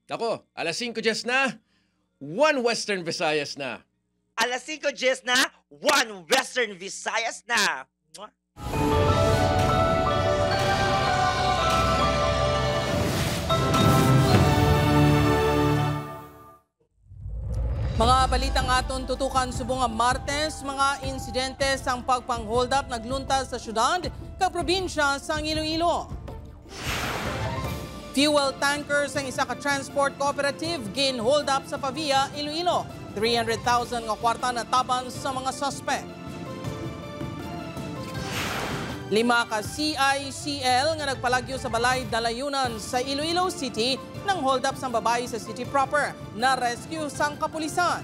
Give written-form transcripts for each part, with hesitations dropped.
Ako, alas 5 na, 1 Western Visayas na. Alas 5 na, 1 Western Visayas na. Mwah! Mga balitang aton tutukan subong nga Martes, mga insidente sang pagpang-hold up nagluntas sa syudad kag probinsya sang Iloilo. Fuel tankers ang isa ka transport cooperative gin-hold up sa Pavia, Iloilo. 300,000 nga kwarta na taban sa mga suspect. 5 ka CICL nga nagpalagyo sa balay dalayunan sa Iloilo City nang hold up sang babae sa city proper na rescue sang kapulisan.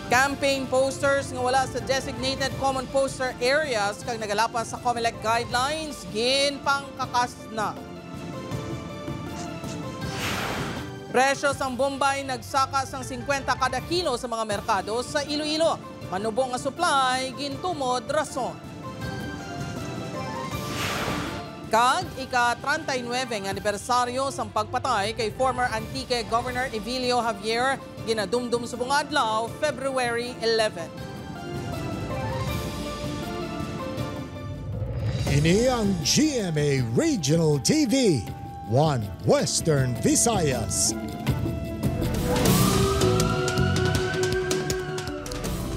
Campaign posters nga wala sa designated common poster areas kag nagalapas sa COMELEC guidelines ginpangkakas na. Presyo sang bombay nagsaka sang 50 kada kilo sa mga merkado sa Iloilo. Manubong nga supply, gintumod rason. Kag ika-39 nga anibersaryo sang pagpatay kay former Antique Governor Evilio Javier ginadumdum subong adlaw, February 11. Ini ang GMA Regional TV, 1 Western Visayas.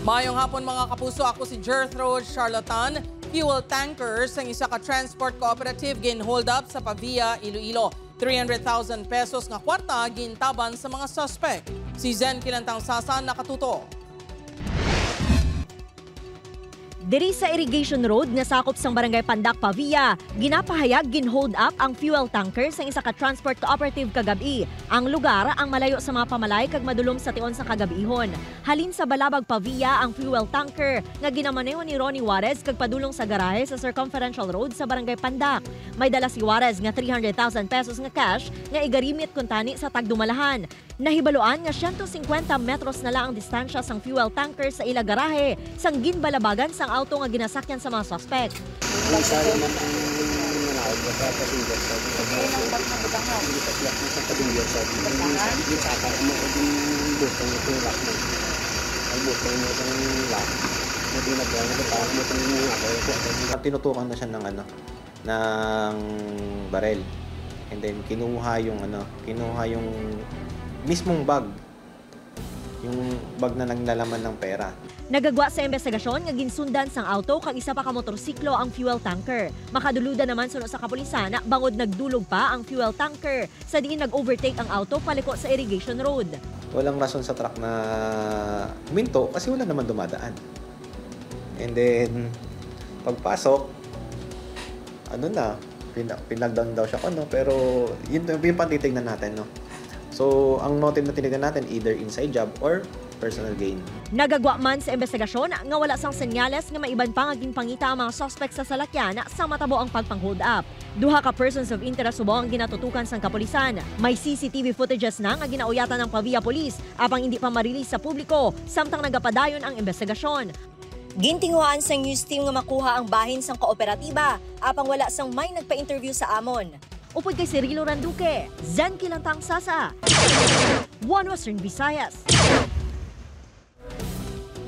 Mayong hapon mga kapuso, ako si Jethro Charlatan. Fuel tankers ang isa ka transport cooperative gin-hold up sa Pavia, Iloilo. 300,000 pesos nga kwarta gintaban sa mga suspect. Si Zen Kilantang Sasa nakatuto. Diri sa Irrigation Road nga sakop sang Barangay Pandak, Pavia, ginapahayag gin-hold up ang fuel tanker sa isa ka transport cooperative kagabi. Ang lugar ang malayo sa mga pamalay kag madulom sa tion sa kagabihon. Halin sa Balabag, Pavia ang fuel tanker nga ginamaneho ni Ronnie Juarez kag padulong sa garahe sa Circumferential Road sa Barangay Pandak. May dala si Juarez nga 300,000 pesos nga cash nga igarimit kuntani sa tagdumalahan. Nahibaluan nga 150 metros na lang ang distansya sang fuel tanker sa ila garahe sang ginbalabagan sang auto nga ginasakyan sa mga suspect. Tinutukan na siya ng barel. And then kinuha yung mismong bag. Yung bag na naglalaman ng pera. Nagagwa sa investigasyon nga ginsundan sang auto kag isa pa ka motorsiklo ang fuel tanker. Makaduluda naman suno sa kapulisan bangod nagdulog pa ang fuel tanker sa diin nag-overtake ang auto paliko sa Irrigation Road. Walang rason sa truck na huminto kasi wala naman dumadaan. And then pagpasok, pinagdown daw siya pero yun pa titignan natin, no. So, ang motive na tinignan natin, either inside job or personal gain. Nagagwa man sa investigasyon nga wala sang senyales nga maiban pa nga ginpangita ang mga suspect sa salakyan sa matabo ang pagpang-hold up. 2 ka persons of interest subo ang ginatutukan sang kapulisan. May CCTV footages na nga ginauyatan ng Pavia Police apang hindi pa marilis sa publiko samtang nagapadayon ang investigasyon. Gintinguhaan sang news team nga makuha ang bahin sang kooperatiba apang wala sang may nagpa-interview sa amon. Upod kay Cirilo Randuque, Zen Kilantang Sasa, 1 Western Visayas.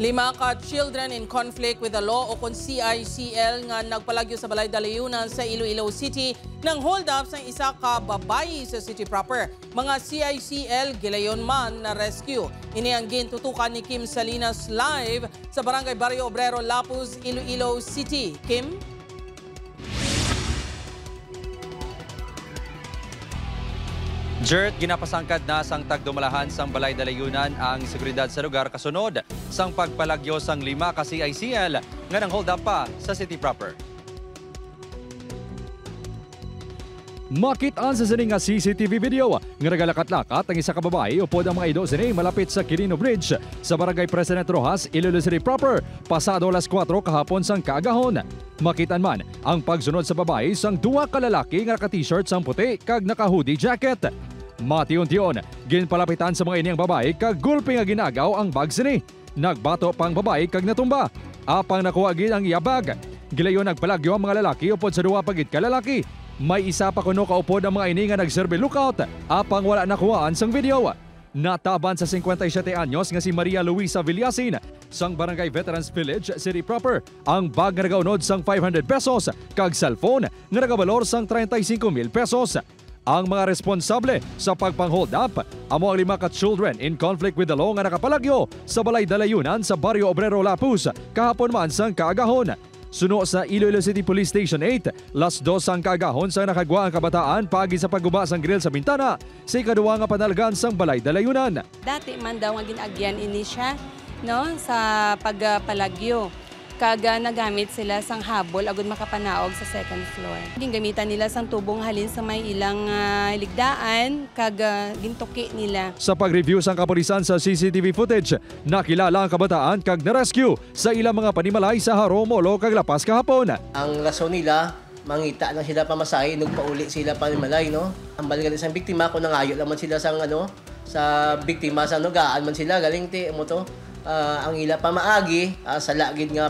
5 ka children in conflict with the law o kon CICL nga nagpalagyo sa balay dalayunan sa Iloilo City nang hold up sa isa ka babayi sa city proper. Mga CICL gilayon man na rescue. Ini ang gintutukan ni Kim Salinas live sa Barangay Barrio Obrero, Lapuz, Iloilo City. Kim? Jert, ginapasangkad na sang tagdumalahan sang balay dalayunan ang seguridad sa lugar kasunod sang pagpalagyo sang 5 ka CICL nga nang hold up pa sa city proper. Makit-an sa sining nga CCTV video nga nagalakat-lakat ang isa ka babae upod ang mga ido sini malapit sa Quirino Bridge sa Barangay President Rojas, Iloilo City proper pasado alas 4 kahapon sang kaagahon. Makitan man ang pagsunod sa babae sang 2 ka lalaki nga naka-t-shirt sang puti kag naka-hoodie jacket. Mation-tion, ginpalapitan sa mga iniyang babae kag gulpe nga ginagaw ang bag sini. Nagbato pang babae kag natumba. Apang nakuha gid ang iya bag. Gilayon nagpalagyo ang mga lalaki upod sa 2 pagid ka lalaki. May isa pa kuno kaupod ang mga ini nga nagserve lookout apang wala nakuhaan sang video. Nataban sa 57 anyos nga si Maria Luisa Villasin sang Barangay Veterans Village City Proper ang bag nga nagaunod sang 500 pesos kag cellphone nga nagabalor sang 35,000 pesos. Ang mga responsable sa pagpang-hold up amo ang 5 ka children in conflict with the law nga nakapalagyo sa Balay Dalayunan sa Barrio Obrero Lapuz kahapon man sang kaagahon. Suno sa Iloilo City Police Station 8, las 2 ang kaagahon sa nakagwa ang kabataan pagi sa pagguba sang grill sa bintana sa ikaduwa nga panalgan sang Balay Dalayunan. Dati man daw nga ginagyan ini siya no, sa pagpalagyo. Kaga nagamit sila sang habol agud makapanaog sa second floor. Gingamitan nila sang tubong halin sa may ilang ligdaan kaga gintuki nila. Sa pag-review sang kapulisan sa CCTV footage, nakilala ang kabataan kag na-rescue sa ilang mga panimalay sa Haromolo kag Lapas kahapon. Ang rason nila, mangita lang sila pamasahe, nagpauli sila panimalay, no? Ang balikan isang biktima, kung nangayo naman sila sang sa biktima sa nugaan man sila, galing ti mo to. Ang ila pamaagi sa lagid nga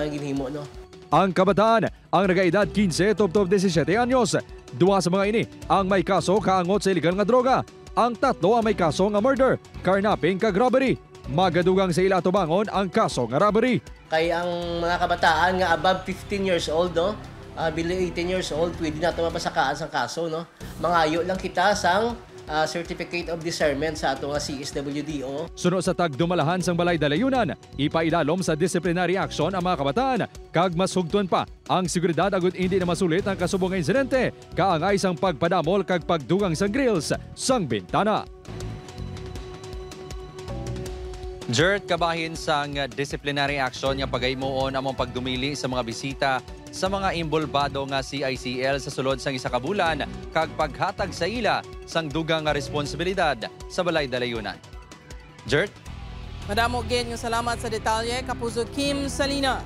ginhimo, no. Ang kabataan ang nagaedad 15 tubtob 17 anyos. Duwa sa mga ini ang may kaso kaangot sa iligal nga droga. Ang 3 ang may kaso nga murder, carnapping kag robbery. Magadugang sa ila tubangon ang kaso nga robbery. Kay ang mga kabataan nga above 15 years old, no, below 18 years old, pwede na ito mapasakaan sa kaso, no. Mangayo lang kita sang Certificate of Discernment sa ato nga CSWDO. Suno sa tagdumalahan sang Balay Dalayunan, ipailalom sa disciplinary action ang mga kabataan kag mas hugton pa ang seguridad agud hindi na masulit ang kasubong nga insidente kaangay sang pagpadamol kag pagdugang sang grills sang bintana. Jert, kabahin sang disciplinary action nga pagaymoon among pagdumili sa mga bisita sa mga imbolbado nga CICL sa sulod sang isa ka bulan kag paghatag sa ila sang dugang nga responsibilidad sa Balay Dalayunan. Jert? Madamo gid nga salamat sa detalye Kapuso Kim Salinas.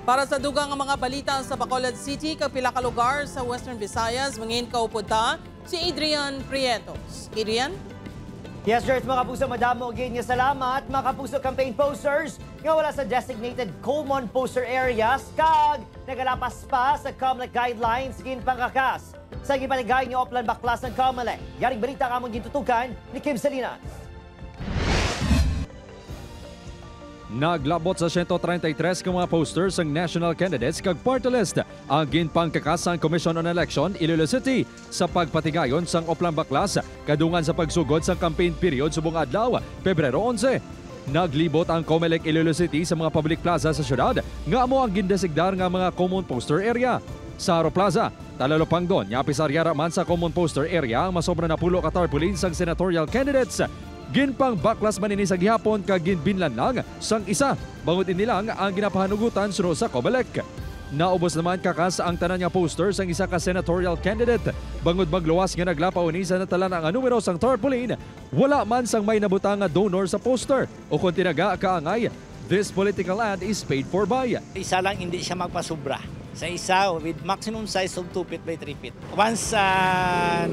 Para sa dugang nga mga balita sa Bacolod City kag pila ka lugar sa Western Visayas, mangin kaupod ta si Adrian Prietos. Adrian? Yes, Jert, mga kapuso, madamo again nga salamat. Mga kapuso, campaign posters nga wala sa designated common poster areas kag nagalapas pa sa COMELEC guidelines gin pangkakas. Sa gipaligay nga Oplan Baklas ng COMELEC. Yaring balita kamong gitutukan ni Kim Salinas. Naglabot sa 133 ka mga posters ang national candidates kag party list ang ginpangkakas sang Commission on Election Iloilo City sa pagpatigayon sang Oplan Baklas kadungan sa pagsugod sang campaign period subong adlaw Pebrero 11. Naglibot ang COMELEC Iloilo City sa mga public plaza sa syudad nga amo ang gindesignar nga mga common poster area. Sa Haro Plaza, talalopang doon, yapisaryara man sa common poster area ang masobra na pulo ka tarpaulin sang senatorial candidates. Ginpang baklas manini sa gihapon kag ginbinlan lang sang isa. Bangod inilang ang ginapahanugutan suno sa COMELEC. Naubos naman kakas ang tanan nga posters ang isa ka senatorial candidate. Bangod magluwas nga naglapaw ni sa natalan ang numero sang tarpaulin, wala man sang may nabutang nga donor sa poster o kung tinaga kaangay, this political ad is paid for by. Isa lang hindi siya magpasubra. Sa isa with maximum size of 2 feet by 3 feet. Once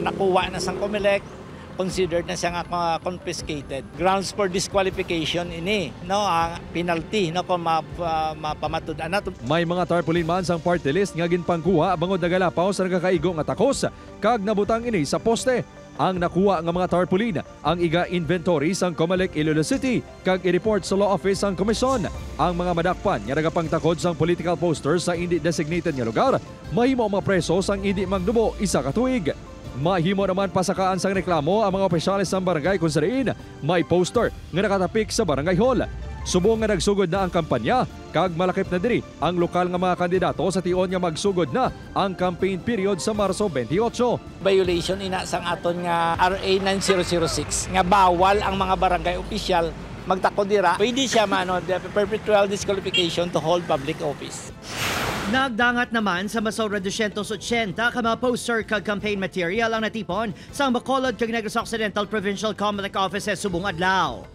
nakuha na sang COMELEC, considered na siya nga confiscated. Grounds for disqualification ini, no, ang penalty, no, kung mapamatud-an nato. May mga tarpaulin man sang party list nga ginpangkuha bangod nagalapaw sa nagakaigo nga takos kag nabutang ini sa poste. Ang nakuha nga mga tarpaulin ang iga-inventory sang COMELEC Iloilo City kag i-report sa law office sang komisyon. Ang mga madakpan nga nagapangtakod sang political posters sa hindi designated nga lugar, mahimo mga preso sang hindi magdubo isa ka tuig. Mahimo naman pasakaan sang reklamo ang mga opisyalis ng barangay kung saan may poster nga nakatapik sa barangay hall. Subong nga nagsugod na ang kampanya kag malakip na diri ang lokal nga mga kandidato sa tion nga magsugod na ang campaign period sa Marso 28. Violation ina sang aton nga RA 9006 nga bawal ang mga barangay official magtakod dira. Pwede siya perpetual disqualification to hold public office. Nagdangat naman sa masobra 280 ka mga poster kag campaign material ang natipon sa Bacolod kag Negros Occidental Provincial COMELEC offices subong adlaw.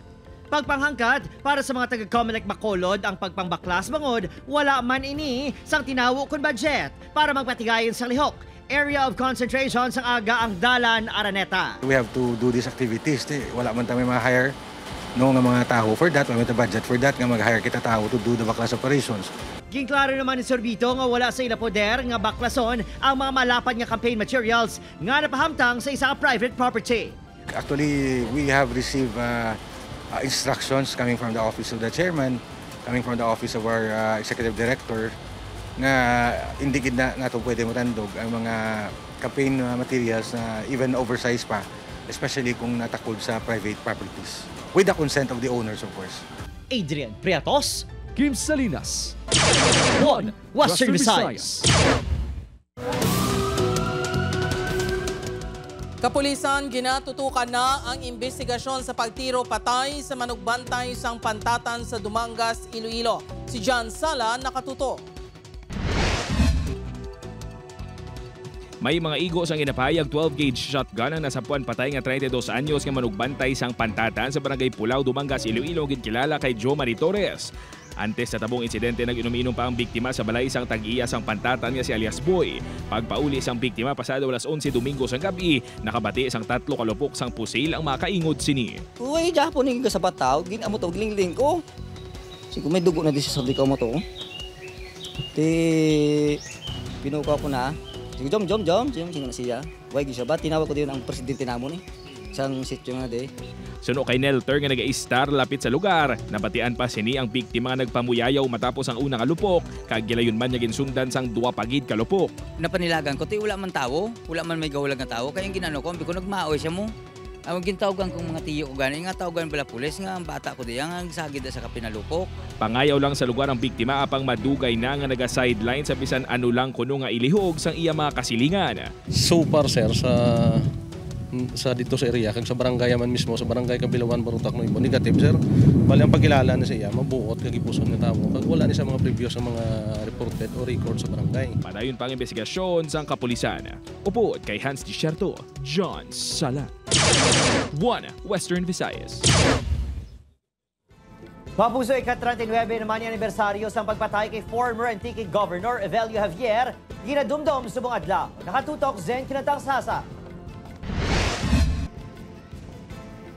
Pagpanghangkat para sa mga taga-COMELEC Bacolod ang pagpangbaklas bangod wala man ini sang tinawo kun budget para magpatigayon sa lihok. Area of concentration sang aga ang Dalan Araneta. We have to do these activities. Wala man tayo may hire no nga mga tao for that, may budget for that nga mag-hire kita tao to do the backlash operations. Ginklaro naman ni Sorbito nga wala sa ila poder nga baklason ang mga malapad nga campaign materials nga napahamtang sa isang private property. Actually, we have received instructions coming from the office of the chairman, coming from the office of our executive director, nga hindi na nato pwede matandog ang mga campaign materials na even oversized pa, especially kung natakod sa private properties. With the consent of the owners, of course. Adrian Priatos, Kim Salinas, One Western Visayas. Kapulisan, ginatutukan na ang investigasyon sa pagtiro patay sa manugbantay sang pantatan sa Dumangas, Iloilo. Si John Sala nakatuto. May mga igos ang inapayag 12-gauge shotgun ang nasapuan patay nga 32 anyos nga manugbantay sang pantatan sa barangay Pulao, Dumangas, Iloilo gid-kilala kay Joe Marie Torres. Antes sa tabong insidente, nag-inom-inom pa ang biktima sa balay isang tag-iya sang pantatan nga si alias Boy. Pagpauli isang biktima pasado alas 11 Domingo sang gabi, nakabati isang 3 kalupok sang pusil ang makaingod sini. Uy, Japon yung sa bataw, ginamo to, giling-giling ko. Siguro may dugo na di sa sabi ko mo to. Pinuka ko na. Sige, jom na siya. Uy, siya ba? Tinawag ko din ang presidente namon eh. Isang sityo nga de. Suno kay Nelter nga nag-i-star lapit sa lugar, nabatian pa sini ang biktima nga nagpamuyayaw matapos ang unang kalupok, kag gilayon man niya ginsundan sang 2 pagid kalupok. Napanilagan ko, wala man tao, wala man may gawalag nga tao, kaya ginano ko, ko nagmaoy siya mo. Ang gintawagan kong mga tiyo ko gani, nga tawagan pala pulis, nga ang bata ko diyan, ang sagid sa kapinalupok. Pangayaw lang sa lugar ang biktima apang madugay na nga naga-sideline sa bisan ano lang kuno nga ilihog sang iya mga kasilingan. So far sir, sa dito sa area, kag sa barangay man mismo, sa barangay Kabilawan, Barutak, Nuibo, negative sir. Bali ang pagkilala na siya, mabuot, kagipuson ng tao. Kag wala ni sa mga previous sa mga reported o record sa barangay. Padayon pang investigasyon sa kapulisan. Upod kay Hans Disherto, John Sala. One Western Visayas. Mapuso ika-39 naman yung anibersaryo sa pagpatay kay former Antique Governor Evelio Javier, ginadumdum sa buong adlaw. Nakatutok, Zen Kinatang Sasa.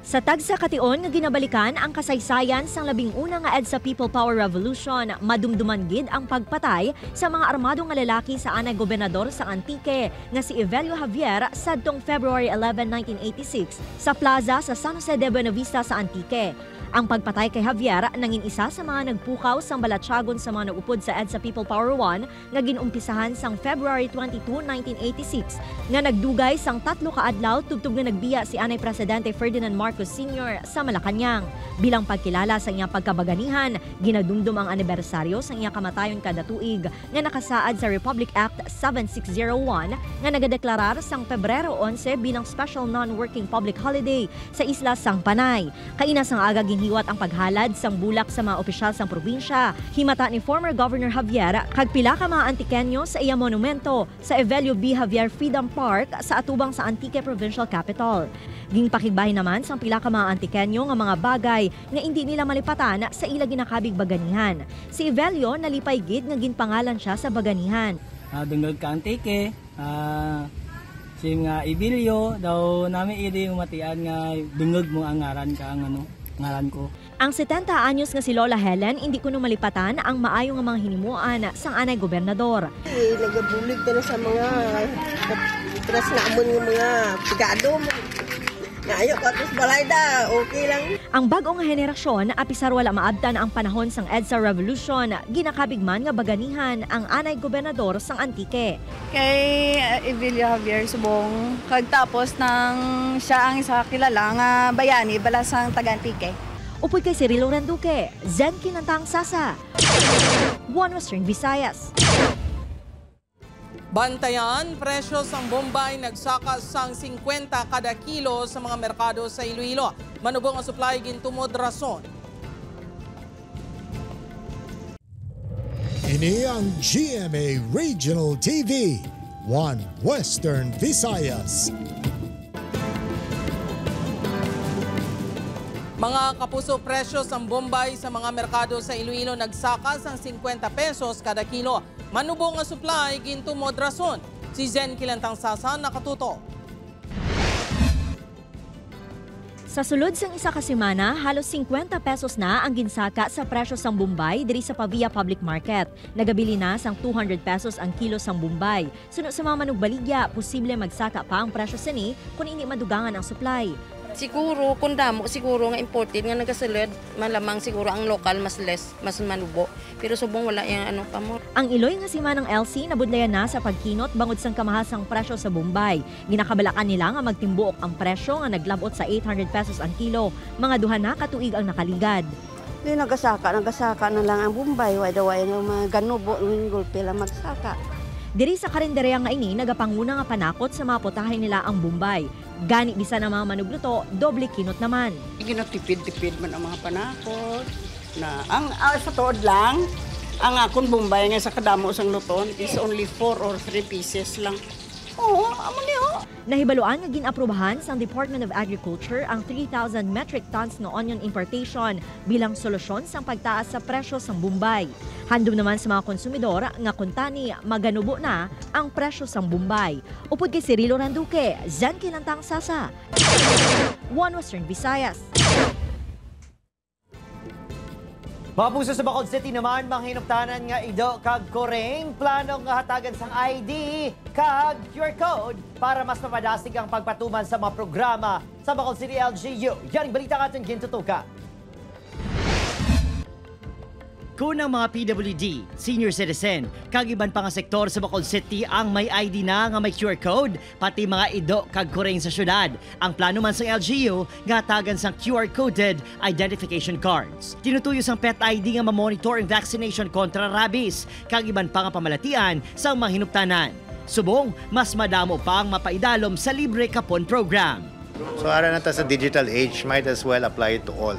Sa tagsa kation nga ginabalikan ang kasaysayan sang 11 nga EDSA People Power Revolution, madumduman gid ang pagpatay sa mga armado nga lalaki sa anay gobernador sa Antique nga si Evelio Javier sadtong February 11, 1986 sa plaza sa San Jose de Buenavista sa Antique. Ang pagpatay kay Javier nangin isa sa mga nagpukaw sang balatsagon sa mga nagupod sa EDSA People Power 1 nga ginumpisahan sang February 22, 1986 nga nagdugay sang 3 kaadlaw tubtub nga nagbiya si anay Presidente Ferdinand Marcos Sr. sa Malacañang. Bilang pagkilala sa iyang pagkabaganihan, ginadumdum ang anibersaryo sa iyang kamatayon kada tuig nga nakasaad sa Republic Act 7601 nga nagadeklarar sang Pebrero 11 bilang special non-working public holiday sa isla sang Panay. Kaina sang aga hiwat ang paghalad sang bulak sa mga opisyal sang probinsya. Himata ni former Governor Javier kag pila ka mga Antiqueño sa iya monumento sa Evelio B. Javier Freedom Park sa atubang sa Antique Provincial Capital. Gingpakigbahin naman sang pila ka mga Antiqueño nga mga bagay nga hindi nila malipatan sa ila ginakabig baganihan. Si Evelio nalipay gid nga ginpangalan siya sa baganihan. Dungog ka Antique, si nga Evelio daw nami iri umatian nga dungog mo ang ngaran ka ang ngaran ko. Ang 70 anyos nga si Lola Helen, hindi kuno malipatan ang maayo nga mga hinimuan sang anay gobernador. Nagabulig ka na sa mga tras na amon ng mga pigado mo. Ngayon, kapos balay da, okay lang. Ang bagong henerasyon, apisar wala maabtan ang panahon sang EDSA Revolution, ginakabigman nga baganihan ang anay gobernador sang Antique. Kay Evelio Javier subong, kagtapos ng siya ang isa kilala nga bayani balasang taga-Antique. Upoy kay Cirilo Randuque, Zen Kinatang Sasa, One Western Visayas. Bantayan, presyo sang Bombay nagsakas sang 50 kada kilo sa mga merkado sa Iloilo. Manubong ang supply gintumod rason. Ini ang GMA Regional TV, One Western Visayas. Mga kapuso, presyo sang Bombay sa mga merkado sa Iloilo nagsakas sang 50 pesos kada kilo. Manubong ang supply, gintumod rason. Si Zen Kilantang Sasa nakatuto. Sa sulod sang isa ka semana, halos 50 pesos na ang ginsaka sa presyo sang Bombay diri sa Pavia Public Market. Nagabili na sang 200 pesos ang kilo sang Bombay. Suno sa mga manugbaligya, posible magsaka pa ang presyo sini kung ini madugangan ang supply. Siguro, kung damo, siguro nga imported nga nagasulod, malamang siguro ang local mas less, mas manubo. Pero subong wala yung ano pa mo. Ang iloy nga simanang LC nabudlayan na sa pagkinot bangod sang kamahasang presyo sa Bombay. Ginakabalakan nila nga magtimbuok ang presyo nga naglabot sa 800 pesos ang kilo. Mga duha na katuig ang nakaligad. Hindi nagasaka na lang ang Bombay. Wala na mga ganubo ng gulpe lang magsaka. Diri sa karinderya nga ini, nagapanguna nga panakot sa mga putahe nila ang Bombay. Gani bisan ang mga manugluto, doble kinot naman. Ginatipid-tipid man ang mga panakot. Na ang sa tuod lang, ang akong Bombay nga sa kadamo sang luton is only 4 or 3 pieces lang. Oo, amo niyo. Nahibaluan nga ginaprobahan sa Department of Agriculture ang 3,000 metric tons ng onion importation bilang solusyon sa pagtaas sa presyo sa Bombay. Handom naman sa mga konsumidor nga kuntani maganubo na ang presyo sa Bombay. Upod kay Cirilo Randuque, Zen Kilantang Sasa, One Western Visayas. Mga puso sa Bacolod City naman, mga hinuptanan nga ido kag koreng, plano nga hatagan sang ID kag QR code para mas mapadasig ang pagpatuman sa mga programa sa Bacolod City LGU. Yan ang balita natin gintutuka. Kunang mga PWD, senior citizen, kag iban pa nga sektor sa Bacolod City ang may ID na nga may QR code, pati mga ido kag koreng sa syudad. Ang plano man sa LGU, nga tagan sang QR-coded identification cards. Tinutuyo sang pet ID nga ma-monitor ang vaccination kontra rabies, kag iban pa nga pamalatian sa mga hinuptanan. Subong, mas madamo pa ang mapaidalom sa libre kapon program. So ara na ta sa digital age, might as well apply it to all.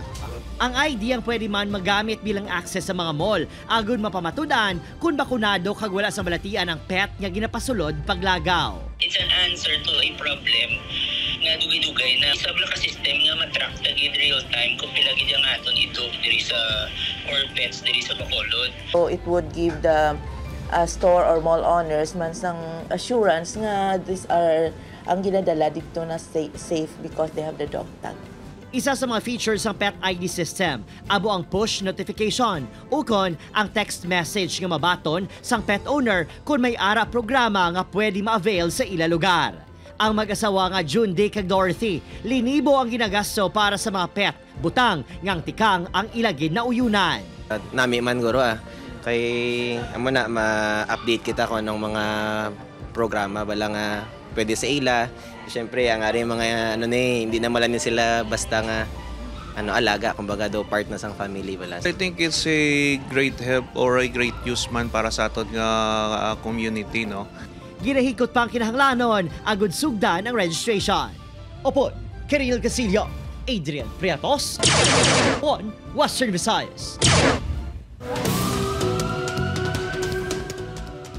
Ang ID ang pwede man magamit bilang access sa mga mall, agud mapamatudan kung bakunado kag wala sa balatian ang pet nga ginapasulod paglagaw. It's an answer to a problem nga dugay-dugay na isabla ka system nga matrack tagid real time kung pila gid ang aton ito diri sa or pets diri sa Bacolod. So it would give the store or mall owners man sang assurance nga these are ang ginadala dito na safe because they have the dog tag. Isa sa mga features ng Pet ID system, abo ang push notification, ukon ang text message nga mabaton sang pet owner kung may ara programa nga pwede ma-avail sa ila lugar. Ang mag-asawa nga June Day kag Dorothy, linibo ang ginagasto para sa mga pet, butang ngang tikang ang ilagid na uyunan. Nami man guro kay amo na ma-update kita kung anong mga programa bala nga pwede sa ila. Siyempre, ang ari mga hindi na malanin sila basta nga alaga, kumbaga do part na sang family bala. I think it's a great help or a great use man para sa aton nga community, no. Ginahikot pa ang kinahanglanon, agud sugdan ang registration. Opo, Kiril Casillo, Adrian Priatos, One Western Visayas.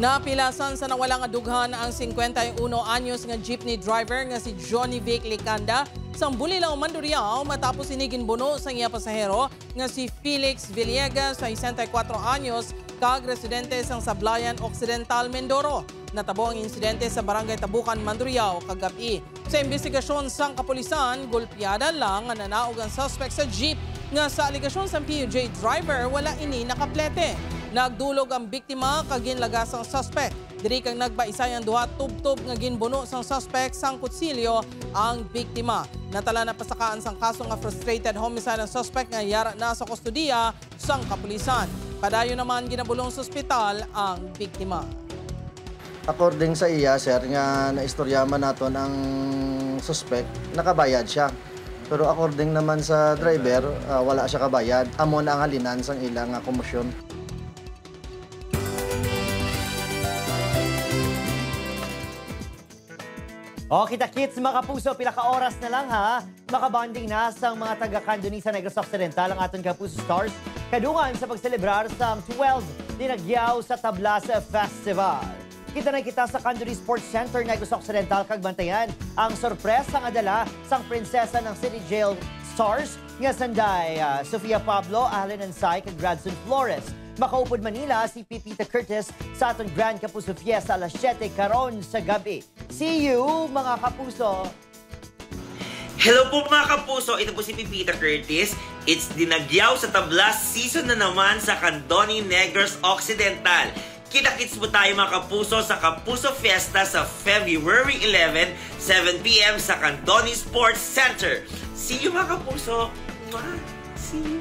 Napilasan sa nawalang adughan ang 51 anyos nga jeepney driver nga si Johnny Vic Licanda sa Bulilaw, Mandurriao matapos inigin buno sa iya pasahero nga si Felix Villegas, 64 anyos, kag residente sang Sablayan Occidental, Mindoro. Natabo ang insidente sa Barangay Tabukan, Mandurriao kagabi. Sa investigasyon sang kapulisan, gulpiada lang nga nanaog ang suspect sa jeep nga sa aligasyon sa PUJ driver wala ini nakaplete. Nagdulog ang biktima kag ginlagas ang suspect. Diri kang nagbaisay ang duha tubtob nga ginbuno sang suspect sang kutsilyo ang biktima. Natala na pasakaan sang kaso nga frustrated homicide ang suspect nga yara na sa kustodiya sang kapulisan. Padayon naman ginabulong sa ospital ang biktima. According sa iya, sir, nga naistoryaman naton ang suspect, nakabayad siya. Pero according naman sa driver, wala siya kabayad. Amo na ang halinan sang ilang komosyon. O kita-kits mga kapuso, pila ka oras na lang ha. Makabanding na sa mga taga-Candoni sa Negros Occidental ang aton Kapuso Stars. Kadungan sa pagselebrar sa 12 dinagyaw sa Tablasa Festival. Kita na kita sa Candoni Sports Center Negros Occidental kag bantayan ang sorpresa nga dala sang prinsesa ng City Jail Stars nga sanday Sofia Pablo, Allen Ansay kag Gradson Flores. Makaupod Manila si Pipita Curtis sa aton Grand Kapuso Fiesta alas 7 karon sa gabi. See you mga kapuso! Hello po mga kapuso, ito po si Pipita Curtis. It's Dinagyaw sa Tablas season na naman sa Candoni Negros Occidental. Kita-kits po tayo mga kapuso sa Kapuso Fiesta sa February 11, 7 p.m. sa Candoni Sports Center. See you mga kapuso! See you!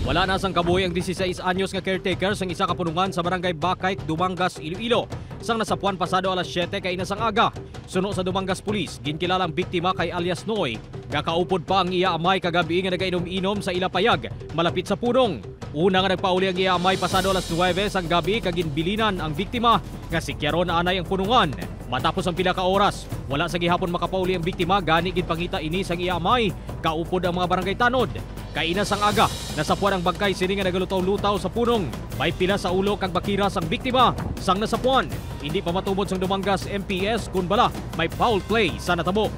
Wala na sang kabuhi ang 16 anyos nga caretaker sang isa ka punungan sa barangay Bakay, Dumangas, Iloilo. Sang nasapuan pasado alas 7 kay inasang aga. Suno sa Dumangas Police, ginkilalang biktima kay alias Noy. Gakaupod pa ang iya amay kagabi nga nagainom-inom sa ilapayag, malapit sa punong. Una nga nagpauli ang iya amay pasado alas 9 sang gabi kaginbilinan ang biktima nga si Kiaron na anay ang punungan. Matapos ang pila ka oras, wala sa gihapon makapauli ang biktima gani gid pangita ini sang iya amay. Kaupod ang mga barangay tanod. Kaina sang aga, nasapuan ang bangkay sini nga nagalutaw-lutaw sa punong. May pila sa ulo kag bakiras ang biktima. Sang nasapuan, hindi pa matubod sang Dumangas MPS kun bala may foul play sa natabo.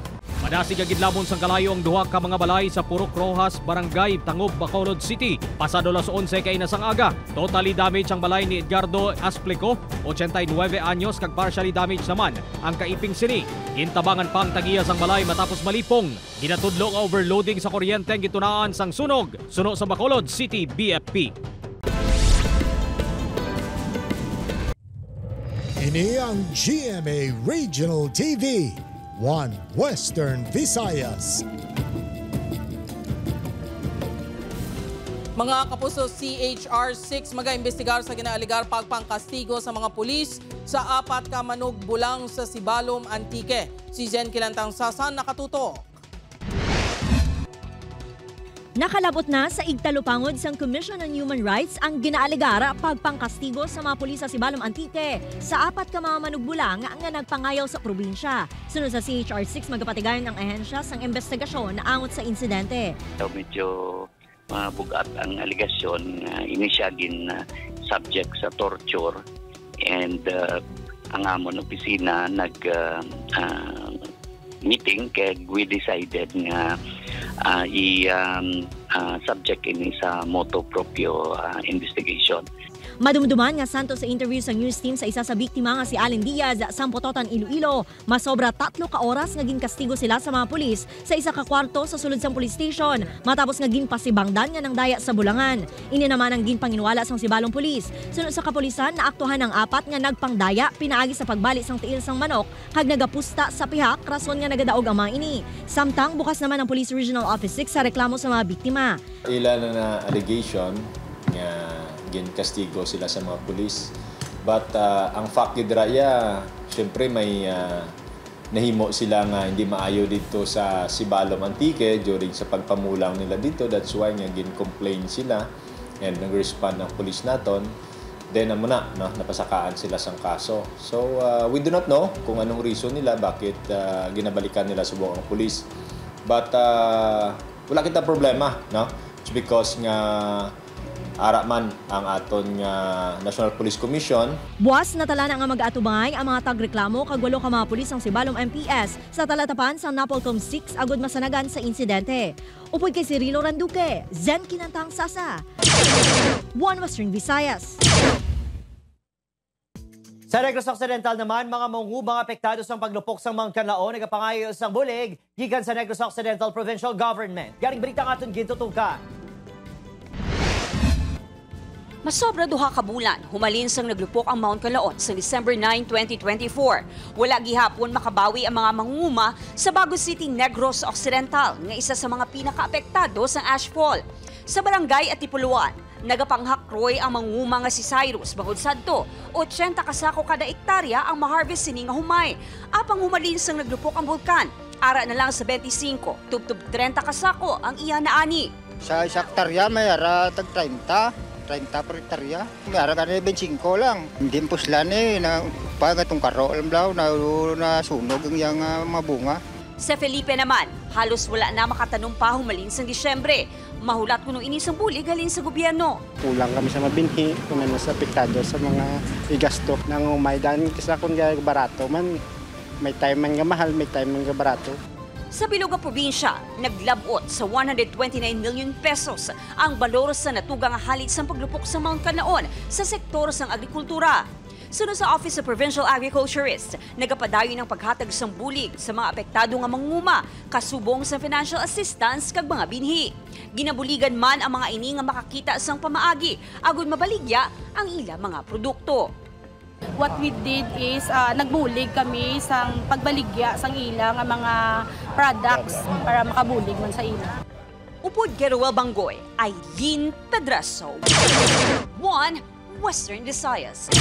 Madasig agid lamon sang kalayo ang duha ka mga balay sa Purok Rojas, Barangay Tangob, Bacolod City. Pasado alas 11 kay inasang aga. Totally damage ang balay ni Edgardo Aspleco, 89 anyos, kag partially damage naman ang kaiping sini. Intabangan pang tagiya sang balay matapos malipong. Ginatudlo ang overloading sa kuryente ang gitunaan sang sunog. Suno sa Bacolod City BFP. Ini ang GMA Regional TV, One Western Visayas. Mga kapuso, CHR-6 mag-aimbestigar sa ginaaligar pagpangkastigo sa mga pulis sa 4 ka manugbulang sa Sibalom, Antique. Si Zen Kilantang Sasan nakatutok. Nakalabot na sa igtalupangod sang Commission on Human Rights ang ginaaligara pagpangkastigo sa mga pulis sa Sibalom, Antique sa 4 ka mga manugbulang nga nagpangayaw sa probinsya. Sunod sa CHR-6, magapatigayon ang ahensya sang investigasyon angot sa insidente. Medyo bugat ang aligasyon na inisyagin na subject sa torture and ang amon opisina meeting kaya we decided nga subject ini sa motu proprio investigation. Madumduman nga santo sa interview sa news team sa isa sa biktima nga si Allen Diaz sa Pototan, Iloilo. Masobra 3 ka oras nga ginkastigo sila sa mga pulis sa isa ka kwarto sa sulod sang police station matapos nga ginpasibangdan nga ng daya sa Bulangan. Ini naman ang ginpanginwala sang Sibalom Police. Sunod sa kapulisan, naaktuhan ang 4 nga nagpangdaya pinaagi sa pagbali sang tiil sang manok kag nagapusta sa pihak rason nga nagadaog ang mga ini. Samtang bukas naman ang Police Regional Office 6 sa reklamo sa mga biktima. Ilan na allegation nga ginkastigo sila sa mga pulis. But ang fact gidraya, syempre may nahimo sila nga hindi maayo dito sa Sibalom, Antique during sa pagpamulang nila dito. That's why nga gin-complain sila and nag-respond ang pulis naton. Then napasakaan sila sang kaso. So we do not know kung anong reason nila bakit ginabalikan nila sa buong pulis. But wala kita problema, no? It's because nga ara man ang aton nga National Police Commission. Buwas natala na nga mag-atubay ang mga tagreklamo kag 8 ka mga pulis ang Sibalom MPS sa talatapan sa Napolcom 6 agud masanagan sa insidente. Upoy kay Cirilo Randuque, Zen Kinantang Sasa, One Western Visayas. Sa Negros Occidental naman, mga manghubang apektado sa paglupok sa mga kanlaon nagapangayo sang bulig gikan sa Negros Occidental Provincial Government. Garing balita nga aton gintutukan. Masobra 2 ka bulan, humalin sang naglupok ang Mount Calaon sa December 9, 2024. Wala gihapon makabawi ang mga mangunguma sa Bago City, Negros Occidental, nga isa sa mga pinakaapektado sa ashfall. Sa barangay at Tipuluan, nagapanghakroy ang mangunguma nga si Cyrus bangod sadto, 80 kasako kada ektarya ang ma-harvest sini nga humay. Apang humalin sang naglupok ang bulkan, ara na lang sa 25, tubtub 30 kasako ang iya na ani. Sa hektarya may ara tag 30 per hektarya. May ara ka na 25 lang. Hindi puslan na pagatong karo alam daw na sunog ang yang mabunga. Sa Felipe naman, halos wala na makatanong pa humalin sa Disyembre. Mahulat kuno ini sang bulig halin sa gobyerno. Kulang kami sa mabinhi kung ano sa apektado sa mga igastok ng umaydan kasi kung barato man may time man nga mahal, may time man nga barato. Sa Biluga probinsya, naglabot sa 129 million pesos ang balor sa natugang halit sa paglupok sa Mount Calaon sa sektor sang agrikultura. Sunod sa Office of Provincial Agriculturist, nagapadayon ng paghatag sang bulig sa mga apektado nga manguma kasubong sa financial assistance kag mga binhi. Ginabuligan man ang mga ini nga makakita sang pamaagi agud mabaligya ang ila mga produkto. What we did is nagbulig kami sang pagbaligya sang ila nga mga products para makabulig man sa ila. Upod kay Ruel Bangoy, Aileen Pedraso. 1 Western Visayas.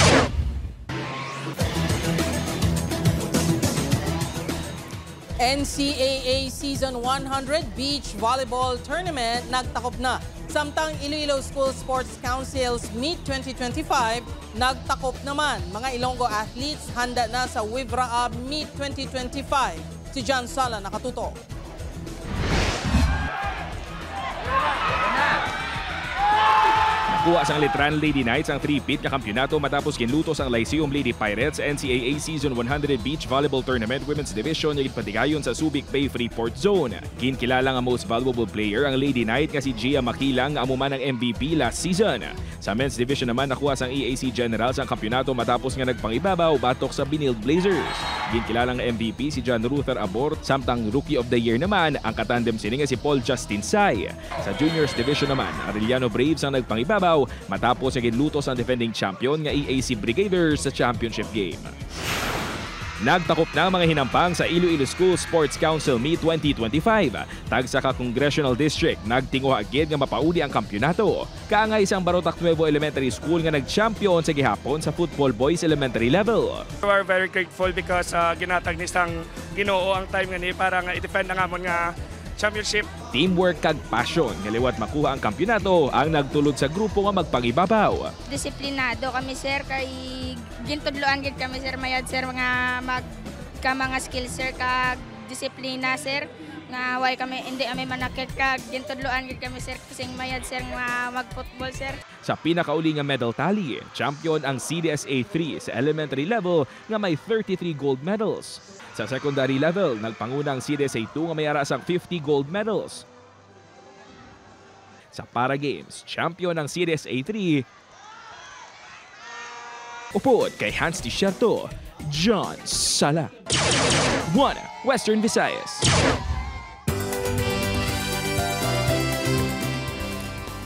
NCAA Season 100 Beach Volleyball Tournament nagtakop na. Samtang Iloilo School Sports Council's Meet 2025 nagtakop naman. Mga Ilonggo athletes handa na sa WIVRA Meet 2025. Si John Sala nakatutok. Nakuha sang Letran Lady Knights ang 3-peat na kampyonato matapos ginlutos ang Lyceum Lady Pirates sa NCAA Season 100 Beach Volleyball Tournament Women's Division na ipatigayon sa Subic Bay Freeport Zone. Ginkilalang ang most valuable player ang Lady Knight nga si Gia Makilang ang amuman ng MVP last season. Sa men's division naman nakuha sang EAC Generals ang kampyonato matapos nga nagpangibabaw batok sa Benilde Blazers. Ginkilalang MVP si John Ruther Abort samtang Rookie of the Year naman ang katandem sini nga si Paul Justin Sai. Sa juniors division naman, Arellano Braves ang nagpangibabaw matapos ang ginlutos ang defending champion nga EAC Brigaders sa championship game. Nagtakop na mga hinampang sa Iloilo School Sports Council Meet 2025. Tagsa ka Congressional District, nagtinguha agad nga mapauli ang kampyonato. Kaangay isang Barotac Nuevo Elementary School nga nag-champion sa gihapon sa Football Boys Elementary level. We are very grateful because ginatag ni sang Ginoo ang time nga ni para nga i-defend ang amon nga championship. Teamwork kag passion nga liwat makuha ang kampyonato ang nagtulod sa grupo nga magpangibabaw. Disiplinado kami sir kay gintudloan gid kami sir mayad sir mga skills sir kag disiplina sir nga way kami hindi kami manakit kag gintudloan gid kami sir kasing mayad sir nga mag-football sir. Sa pinakauli nga medal tally, champion ang CDSA 3 sa elementary level nga may 33 gold medals. Sa secondary level, nagpanguna ang CDSA 2 nga may arasang 50 gold medals. Sa Para Games, champion ang CDSA 3. Upod kay Hans Tisherto, John Sala. 1 Western Visayas.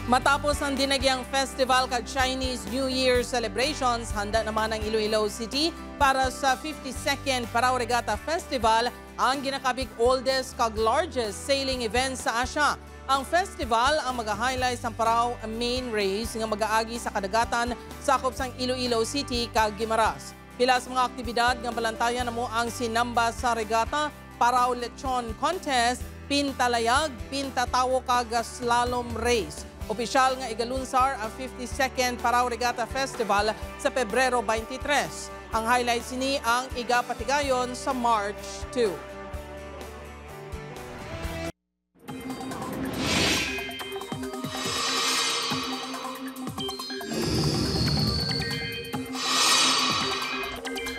Matapos ang Dinagyang Festival kag Chinese New Year celebrations, handa naman ang Iloilo City para sa 52nd Parao Regatta Festival, ang ginakabig oldest kag largest sailing event sa Asia. Ang festival ang mag-highlight sa Parao main race nga mag-aagi sa kadagatan sakop sang Iloilo City kag Guimaras. Pila sa mga aktibidad nga balantayan namo ang sinamba sa regatta, Parao Lechon Contest, Pintalayag, Pintatawo kag slalom race. Opisyal nga igalunsar ang 52nd Parao Regatta Festival sa Pebrero 23. Ang highlight sini ang igapatigayon sa March 2.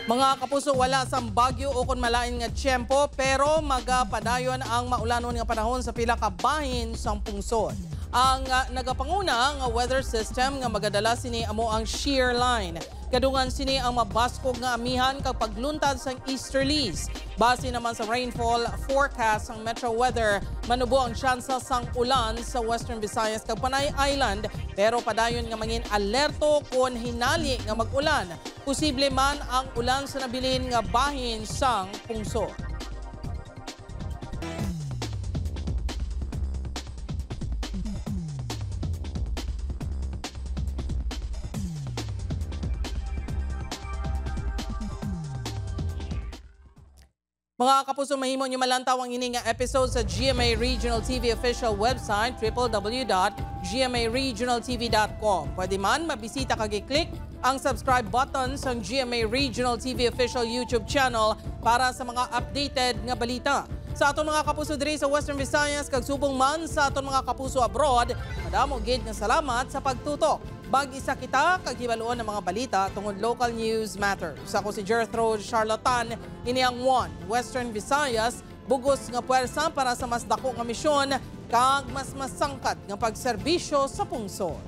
Mga kapuso, wala sang bagyo o kun malain nga tiyempo pero magapadayon ang maulanon nga panahon sa pila ka bahin sang pungsod. Ang nagapanguna nga weather system nga magadala sini amo ang shear line. Kadungan sini ang mabaskog nga amihan kag pagluntad sang easterlies. Base naman sa rainfall forecast sang Metro Weather, manubo ang tsansa sang ulan sa Western Visayas kag Panay Island pero padayon nga mangin alerto kon hinali nga mag-ulan. Posible man ang ulan sa nabilin nga bahin sang pungsod. Mga kapuso, mahimo nyo malantaw ang ining episode sa GMA Regional TV official website www.gmaregionaltv.com. Pwede man mabisita kag i-click ang subscribe button sa GMA Regional TV official YouTube channel para sa mga updated nga balita. Sa aton mga kapuso diri sa Western Visayas kag subong man sa aton mga kapuso abroad, madamo gid nga salamat sa pagtutok. Mag-isa kita kag hibaluon ng mga balita tungod local news matters. Ako si Jethro Charlatan, ini ang 1 Western Visayas, bugos nga puwersa para sa mas dako nga misyon kag mas masangkat nga pagserbisyo sa pungsod.